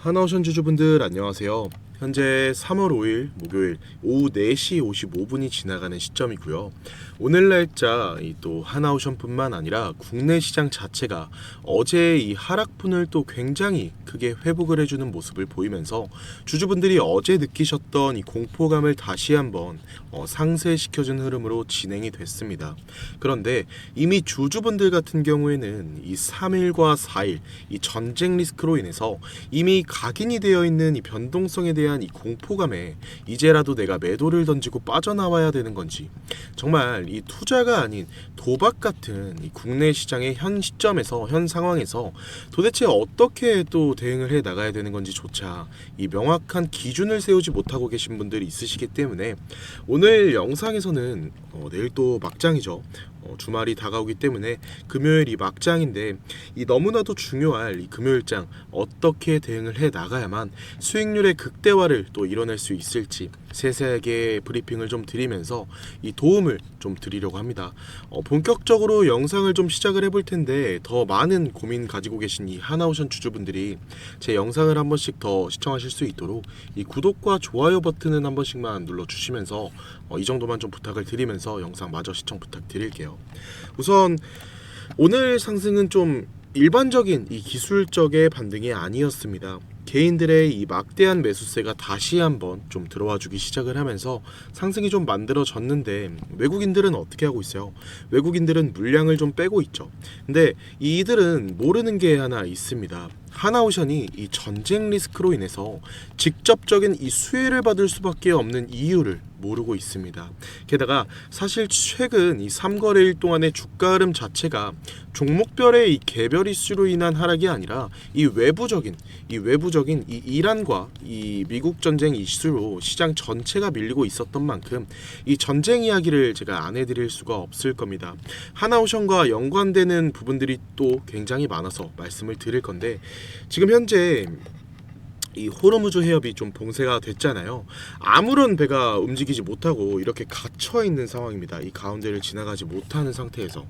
하나오션 주주분들 안녕하세요. 현재 3월 5일 목요일 오후 4시 55분이 지나가는 시점이고요. 오늘 날짜 또 하나오션뿐만 아니라 국내 시장 자체가 어제 이 하락분을 또 굉장히 크게 회복을 해주는 모습을 보이면서 주주분들이 어제 느끼셨던 이 공포감을 다시 한번 상쇄시켜준 흐름으로 진행이 됐습니다. 그런데 이미 주주분들 같은 경우에는 이 3일과 4일 이 전쟁 리스크로 인해서 이미 각인이 되어 있는 이 변동성에 대한 이 공포감에 이제라도 내가 매도를 던지고 빠져나와야 되는 건지, 정말 이 투자가 아닌 도박 같은 이 국내 시장의 현 시점에서 현 상황에서 도대체 어떻게 또 대응을 해 나가야 되는 건지조차 이 명확한 기준을 세우지 못하고 계신 분들이 있으시기 때문에 오늘 영상에서는 내일 또 막장이죠. 주말이 다가오기 때문에 금요일이 막장인데 이 너무나도 중요할 이 금요일장 어떻게 대응을 해 나가야만 수익률의 극대화를 또 이뤄낼 수 있을지 세세하게 브리핑을 좀 드리면서 이 도움을 좀 드리려고 합니다. 본격적으로 영상을 좀 시작을 해볼 텐데 더 많은 고민 가지고 계신 이 하나오션 주주분들이 제 영상을 한 번씩 더 시청하실 수 있도록 이 구독과 좋아요 버튼은 한 번씩만 눌러주시면서 이 정도만 좀 부탁을 드리면서 영상 마저 시청 부탁드릴게요. 우선 오늘 상승은 좀 일반적인 이 기술적의 반등이 아니었습니다. 개인들의 이 막대한 매수세가 다시 한번 좀 들어와 주기 시작을 하면서 상승이 좀 만들어졌는데 외국인들은 어떻게 하고 있어요? 외국인들은 물량을 좀 빼고 있죠. 근데 이들은 모르는 게 하나 있습니다. 하나오션이 이 전쟁 리스크로 인해서 직접적인 이 수혜를 받을 수밖에 없는 이유를 모르고 있습니다. 게다가 사실 최근 이 3거래일 동안의 주가 흐름 자체가 종목별의 이 개별 이슈로 인한 하락이 아니라 이 외부적인 이 이란과 이 미국 전쟁 이슈로 시장 전체가 밀리고 있었던 만큼 이 전쟁 이야기를 제가 안 해드릴 수가 없을 겁니다. 하나오션과 연관되는 부분들이 또 굉장히 많아서 말씀을 드릴 건데, 지금 현재 이 호르무즈 해협이 좀 봉쇄가 됐잖아요. 아무런 배가 움직이지 못하고 이렇게 갇혀 있는 상황입니다. 이 가운데를 지나가지 못하는 상태에서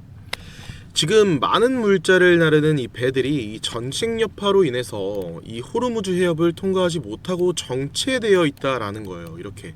지금 많은 물자를 나르는 이 배들이 이 전쟁 여파로 인해서 이 호르무즈 해협을 통과하지 못하고 정체되어 있다라는 거예요. 이렇게.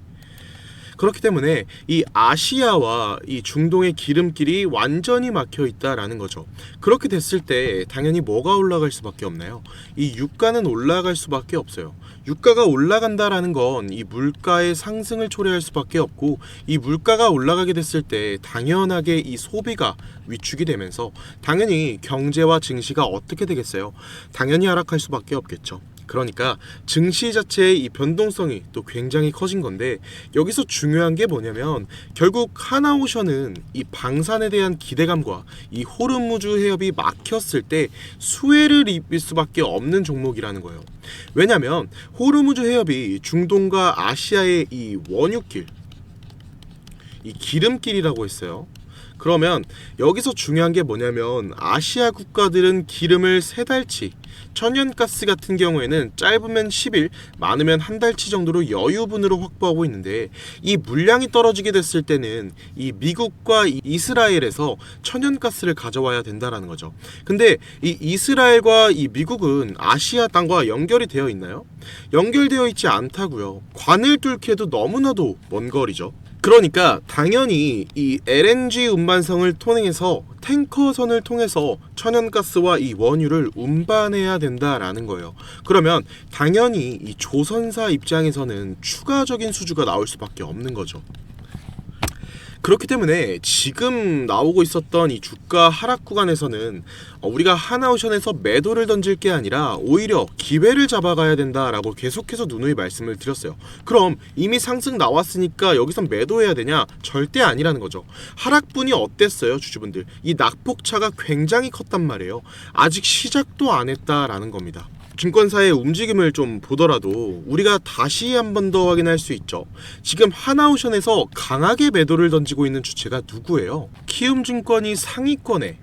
그렇기 때문에 이 아시아와 이 중동의 기름길이 완전히 막혀 있다라는 거죠. 그렇게 됐을 때 당연히 뭐가 올라갈 수밖에 없나요? 이 유가는 올라갈 수밖에 없어요. 유가가 올라간다라는 건 이 물가의 상승을 초래할 수밖에 없고, 이 물가가 올라가게 됐을 때 당연하게 이 소비가 위축이 되면서 당연히 경제와 증시가 어떻게 되겠어요? 당연히 하락할 수밖에 없겠죠. 그러니까 증시 자체의 이 변동성이 또 굉장히 커진 건데, 여기서 중요한 게 뭐냐면 결국 하나오션은 이 방산에 대한 기대감과 이 호르무즈 해협이 막혔을 때 수혜를 입을 수밖에 없는 종목이라는 거예요. 왜냐면 호르무즈 해협이 중동과 아시아의 이 원유길, 이 기름길이라고 했어요. 그러면 여기서 중요한 게 뭐냐면 아시아 국가들은 기름을 3달치, 천연가스 같은 경우에는 짧으면 10일, 많으면 한 달치 정도로 여유분으로 확보하고 있는데, 이 물량이 떨어지게 됐을 때는 이 미국과 이스라엘에서 천연가스를 가져와야 된다라는 거죠. 근데 이 이스라엘과 이 미국은 아시아 땅과 연결이 되어 있나요? 연결되어 있지 않다고요. 관을 뚫기에도 너무나도 먼 거리죠. 그러니까 당연히 이 LNG 운반선을 통해서 탱커선을 통해서 천연가스와 이 원유를 운반해야 된다라는 거예요. 그러면 당연히 이 조선사 입장에서는 추가적인 수주가 나올 수밖에 없는 거죠. 그렇기 때문에 지금 나오고 있었던 이 주가 하락 구간에서는 우리가 하나오션에서 매도를 던질 게 아니라 오히려 기회를 잡아가야 된다라고 계속해서 누누이 말씀을 드렸어요. 그럼 이미 상승 나왔으니까 여기서 매도해야 되냐? 절대 아니라는 거죠. 하락분이 어땠어요, 주주분들? 이 낙폭차가 굉장히 컸단 말이에요. 아직 시작도 안 했다라는 겁니다. 증권사의 움직임을 좀 보더라도 우리가 다시 한 번 더 확인할 수 있죠. 지금 하나오션에서 강하게 매도를 던지고 있는 주체가 누구예요? 키움증권이 상위권에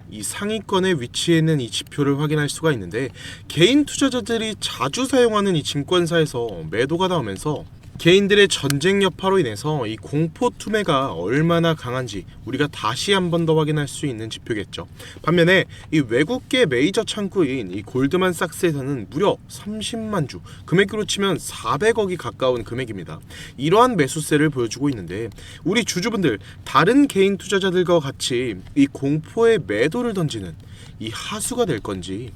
위치해 있는 이 지표를 확인할 수가 있는데, 개인 투자자들이 자주 사용하는 이 증권사에서 매도가 나오면서 개인들의 전쟁 여파로 인해서 이 공포 투매가 얼마나 강한지 우리가 다시 한 번 더 확인할 수 있는 지표겠죠. 반면에 이 외국계 메이저 창구인 이 골드만삭스에서는 무려 30만 주, 금액으로 치면 400억이 가까운 금액입니다. 이러한 매수세를 보여주고 있는데 우리 주주분들 다른 개인 투자자들과 같이 이 공포에 매도를 던지는 이 하수가 될 건지,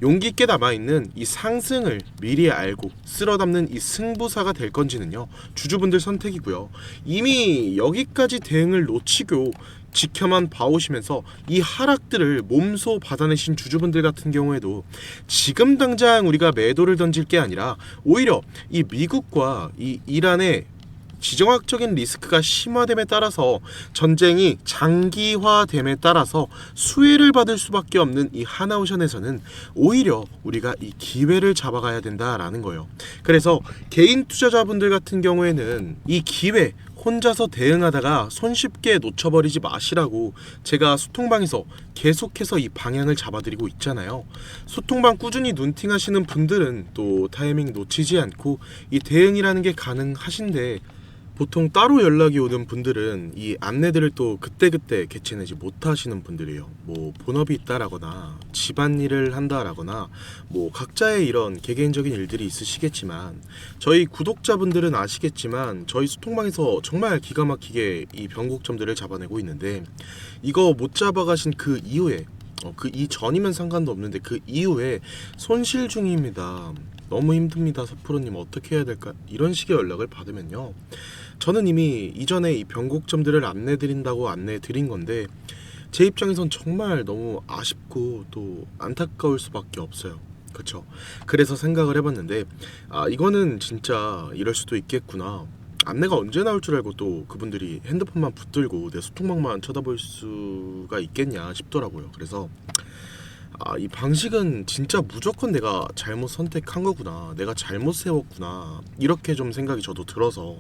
용기 있게 남아있는 이 상승을 미리 알고 쓸어담는 이 승부사가 될 건지는요, 주주분들 선택이고요. 이미 여기까지 대응을 놓치고 지켜만 봐오시면서 이 하락들을 몸소 받아내신 주주분들 같은 경우에도 지금 당장 우리가 매도를 던질 게 아니라 오히려 이 미국과 이 이란의 지정학적인 리스크가 심화됨에 따라서, 전쟁이 장기화됨에 따라서 수혜를 받을 수밖에 없는 이 하나오션에서는 오히려 우리가 이 기회를 잡아가야 된다라는 거예요. 그래서 개인 투자자분들 같은 경우에는 이 기회 혼자서 대응하다가 손쉽게 놓쳐버리지 마시라고 제가 소통방에서 계속해서 이 방향을 잡아드리고 있잖아요. 소통방 꾸준히 눈팅하시는 분들은 또 타이밍 놓치지 않고 이 대응이라는 게 가능하신데, 보통 따로 연락이 오는 분들은 이 안내들을 또 그때그때 개최내지 못하시는 분들이에요. 뭐 본업이 있다라거나 집안일을 한다라거나 뭐 각자의 이런 개개인적인 일들이 있으시겠지만, 저희 구독자분들은 아시겠지만 저희 소통방에서 정말 기가 막히게 이 변곡점들을 잡아내고 있는데, 이거 못 잡아가신 그 이후에 그 이전이면 상관도 없는데 그 이후에 손실 중입니다, 너무 힘듭니다, 서프로님 어떻게 해야 될까, 이런 식의 연락을 받으면요, 저는 이미 이전에 이 변곡점들을 안내드린다고 안내드린 건데 제 입장에선 정말 너무 아쉽고 또 안타까울 수밖에 없어요. 그렇죠? 그래서 생각을 해봤는데, 이거는 진짜 이럴 수도 있겠구나, 안내가 언제 나올 줄 알고 또 그분들이 핸드폰만 붙들고 내 소통방만 쳐다볼 수가 있겠냐 싶더라고요. 그래서 이 방식은 진짜 무조건 내가 잘못 선택한 거구나, 내가 잘못 세웠구나, 이렇게 좀 생각이 저도 들어서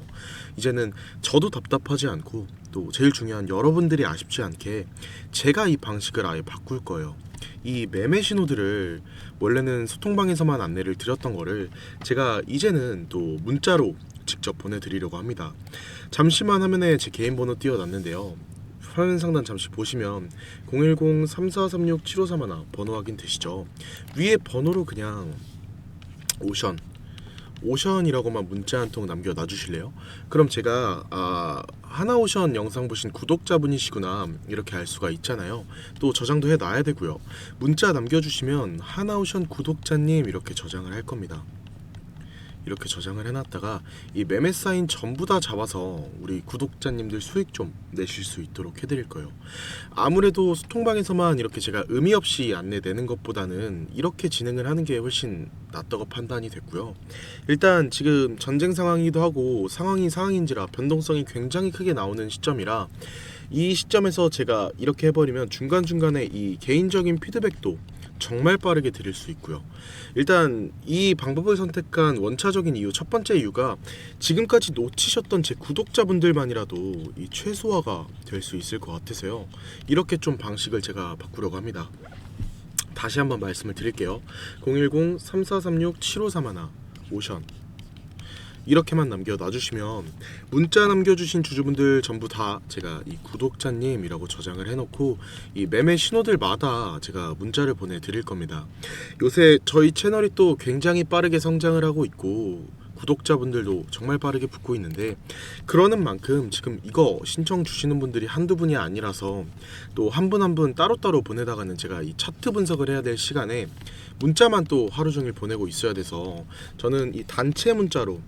이제는 저도 답답하지 않고 또 제일 중요한 여러분들이 아쉽지 않게 제가 이 방식을 아예 바꿀 거예요. 이 매매 신호들을 원래는 소통방에서만 안내를 드렸던 거를 제가 이제는 또 문자로 직접 보내드리려고 합니다. 잠시만 화면에 제 개인 번호 띄워놨는데요, 화면 상단 잠시 보시면 010-3436-7531 번호 확인 되시죠? 위에 번호로 그냥 오션이라고만 문자 한 통 남겨 놔주실래요? 그럼 제가 하나오션 영상 보신 구독자분이시구나 이렇게 알 수가 있잖아요. 또 저장도 해놔야 되고요. 문자 남겨주시면 하나오션 구독자님 이렇게 저장을 할 겁니다. 이렇게 저장을 해놨다가 이 매매 사인 전부 다 잡아서 우리 구독자님들 수익 좀 내실 수 있도록 해드릴 거예요. 아무래도 소통방에서만 이렇게 제가 의미 없이 안내되는 것보다는 이렇게 진행을 하는 게 훨씬 낫다고 판단이 됐고요. 일단 지금 전쟁 상황이기도 하고 상황인지라 변동성이 굉장히 크게 나오는 시점이라, 이 시점에서 제가 이렇게 해버리면 중간중간에 이 개인적인 피드백도 정말 빠르게 드릴 수 있고요. 일단 이 방법을 선택한 원차적인 이유, 첫 번째 이유가 지금까지 놓치셨던 제 구독자분들만이라도 이 최소화가 될 수 있을 것 같아서요, 이렇게 좀 방식을 제가 바꾸려고 합니다. 다시 한번 말씀을 드릴게요. 010-3436-7531 오션 이렇게만 남겨놔주시면 문자 남겨주신 주주분들 전부 다 제가 이 구독자님이라고 저장을 해놓고 이 매매 신호들마다 제가 문자를 보내드릴 겁니다. 요새 저희 채널이 또 굉장히 빠르게 성장을 하고 있고 구독자분들도 정말 빠르게 붙고 있는데, 그러는 만큼 지금 이거 신청 주시는 분들이 한두 분이 아니라서 또 한 분 한 분 따로따로 보내다가는 제가 이 차트 분석을 해야 될 시간에 문자만 또 하루 종일 보내고 있어야 돼서 저는 이 단체 문자로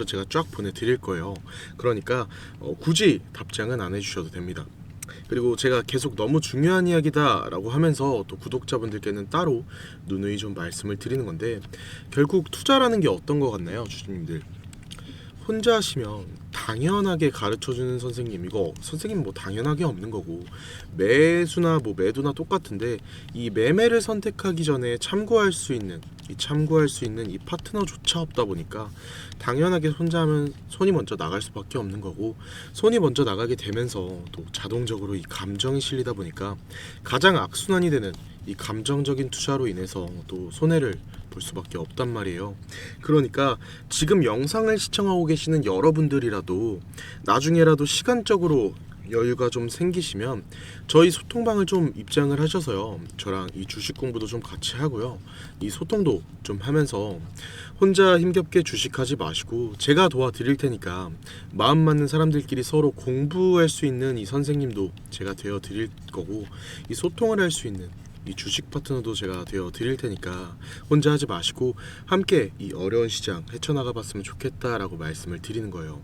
제가 쫙 보내드릴 거예요. 그러니까 굳이 답장은 안 해주셔도 됩니다. 그리고 제가 계속 너무 중요한 이야기다 라고 하면서 또 구독자분들께는 따로 누누이 좀 말씀을 드리는 건데, 결국 투자라는 게 어떤 것 같나요, 주주님들? 혼자 하시면 당연하게 가르쳐주는 선생님, 이거 선생님 뭐 당연하게 없는 거고, 매수나 뭐 매도나 똑같은데 이 매매를 선택하기 전에 참고할 수 있는 이 파트너조차 없다 보니까 당연하게 혼자 하면 손이 먼저 나갈 수밖에 없는 거고, 손이 먼저 나가게 되면서 또 자동적으로 이 감정이 실리다 보니까 가장 악순환이 되는 이 감정적인 투자로 인해서 또 손해를 볼 수밖에 없단 말이에요. 그러니까 지금 영상을 시청하고 계시는 여러분들이라도 나중에라도 시간적으로 여유가 좀 생기시면 저희 소통방을 좀 입장을 하셔서요, 저랑 이 주식 공부도 좀 같이 하고요, 이 소통도 좀 하면서 혼자 힘겹게 주식하지 마시고 제가 도와드릴 테니까 마음 맞는 사람들끼리 서로 공부할 수 있는 이 선생님도 제가 되어 드릴 거고, 이 소통을 할 수 있는 이 주식 파트너도 제가 되어 드릴 테니까 혼자 하지 마시고 함께 이 어려운 시장 헤쳐나가 봤으면 좋겠다라고 말씀을 드리는 거예요.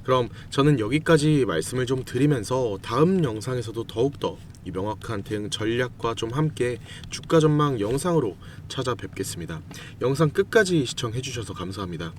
그럼 저는 여기까지 말씀을 좀 드리면서 다음 영상에서도 더욱더 이 명확한 대응 전략과 좀 함께 주가 전망 영상으로 찾아뵙겠습니다. 영상 끝까지 시청해 주셔서 감사합니다.